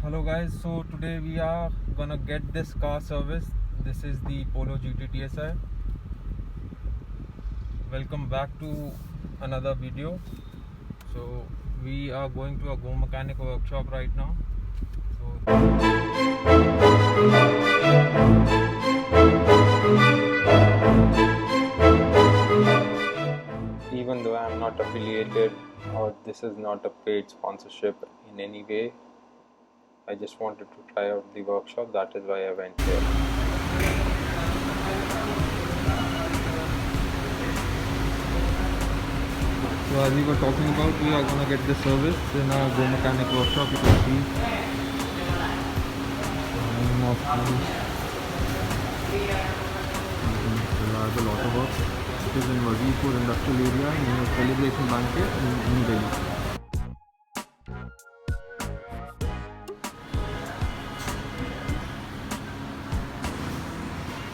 Hello guys, so today we are gonna get this car serviced. This is the Polo GT TSI. Welcome back to another video. So we are going to a Go Mechanic workshop right now. Even though I am not affiliated or this is not a paid sponsorship in any way, I just wanted to try out the workshop. That is why I went here. So as we were talking about, we are gonna get the service in our Go Mechanic workshop. You can see the name of reliable auto works. It is in Wazirpur industrial area near Celebration Banquet in New Delhi.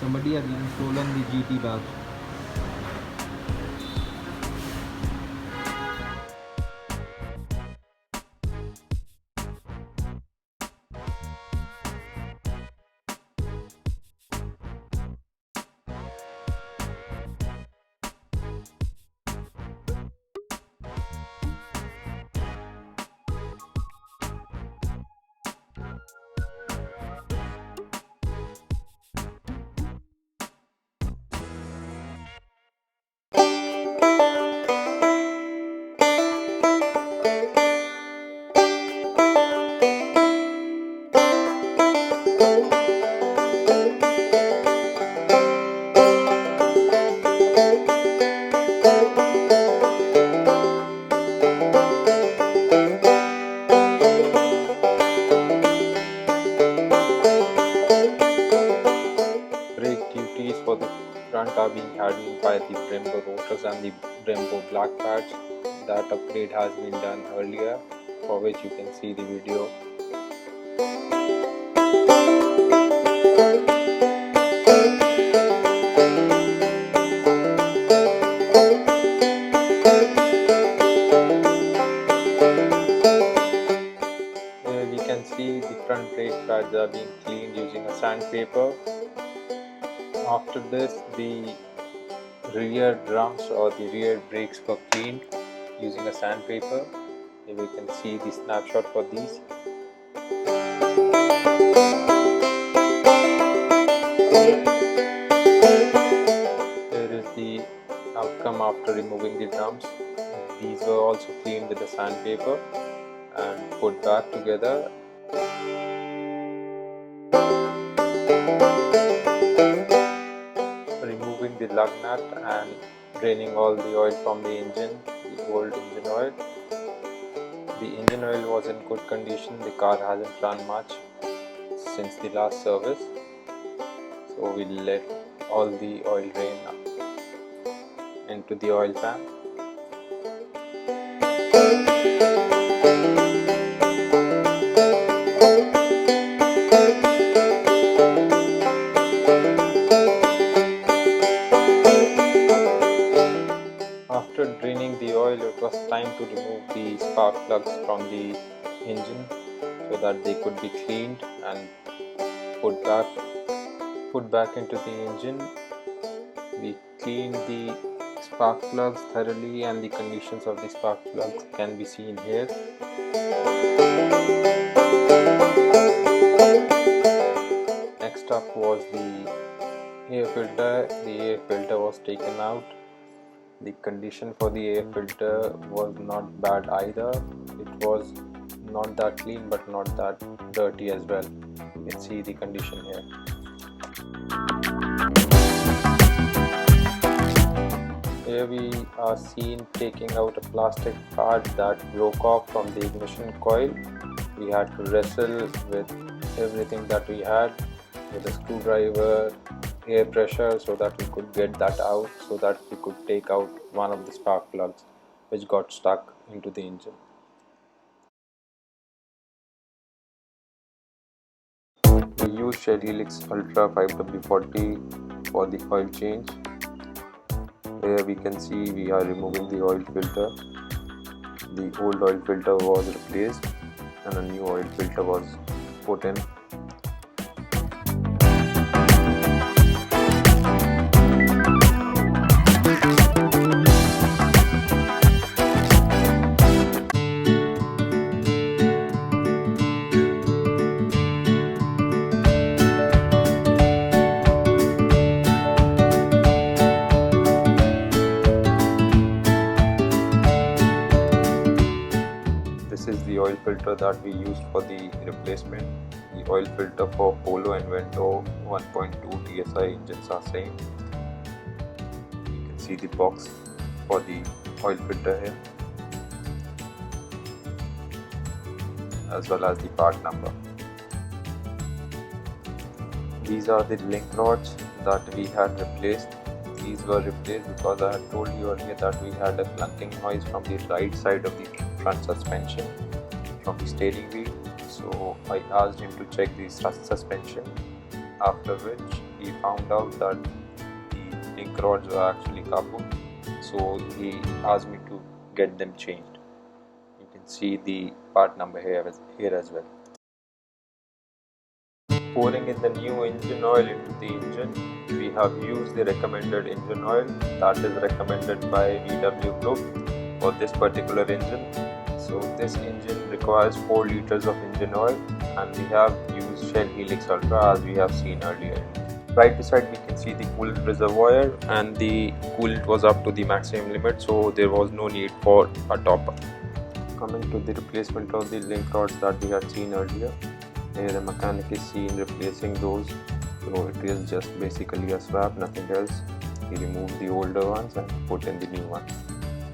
Somebody has even stolen the GT badge. Brake duties for the front are being handled by the Brembo rotors and the Brembo black pads. That upgrade has been done earlier, for which you can see the video. Here we can see the front brake pads are being cleaned using a sandpaper. After this, the rear drums or the rear brakes were cleaned using a sandpaper. Here we can see the snapshot for these. Here is the outcome after removing the drums. These were also cleaned with the sandpaper and put back together. Removing the lug nut and draining all the oil from the engine, the old engine oil. The engine oil was in good condition. The car hasn't run much since the last service, so we let all the oil drain into the oil pan. After draining the oil, it was time to remove the spark plugs from the engine so that they could be cleaned and put back into the engine. We cleaned the spark plugs thoroughly and the conditions of the spark plugs can be seen here. Next up was the air filter. The air filter was taken out. The condition for the air filter was not bad either. It was not that clean but not that dirty as well. You can see the condition here. Here we are seen taking out a plastic part that broke off from the ignition coil. We had to wrestle with everything that we had with a screwdriver, air pressure, so that we could get that out, so that we could take out one of the spark plugs which got stuck into the engine. We used Helix Ultra 5W-40 for the oil change. Here we can see we are removing the oil filter. The old oil filter was replaced and a new oil filter was put in. This is the oil filter that we used for the replacement. The oil filter for Polo and 1.2 TSI engines are same. You can see the box for the oil filter here, as well as the part number. These are the link rods that we had replaced. These were replaced because I had told you earlier that we had a clunking noise from the right side of the front suspension, from the steering wheel. So I asked him to check the suspension, after which he found out that the link rods were actually kaput. So he asked me to get them changed. You can see the part number here as well. Pouring in the new engine oil into the engine, we have used the recommended engine oil that is recommended by VW Group for this particular engine. So this engine requires 4 liters of engine oil, and we have used Shell Helix Ultra as we have seen earlier. Right beside we can see the coolant reservoir, and the coolant was up to the maximum limit, so there was no need for a top-up. Coming to the replacement of the link rods that we had seen earlier, here the mechanic is seen replacing those, so it is just basically a swap, nothing else. He removed the older ones and put in the new one.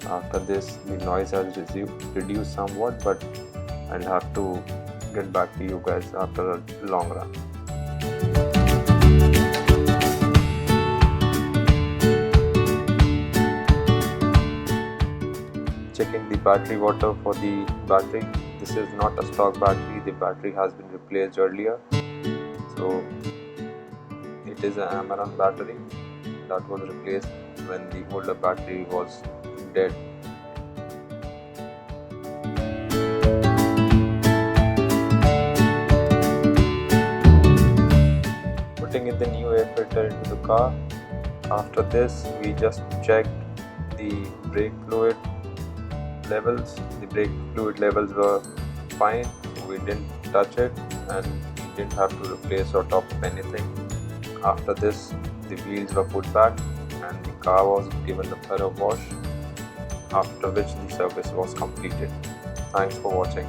After this, the noise has reduced somewhat, but I'll have to get back to you guys after a long run. Checking the battery water for the battery. This is not a stock battery, the battery has been replaced earlier. So it is an Amaran battery that was replaced when the older battery was dead. Putting in the new air filter into the car. After this, we just checked the brake fluid levels. The brake fluid levels were fine, so we didn't touch it and we didn't have to replace or top up anything. After this, the wheels were put back and the car was given a thorough wash, after which the service was completed. Thanks for watching.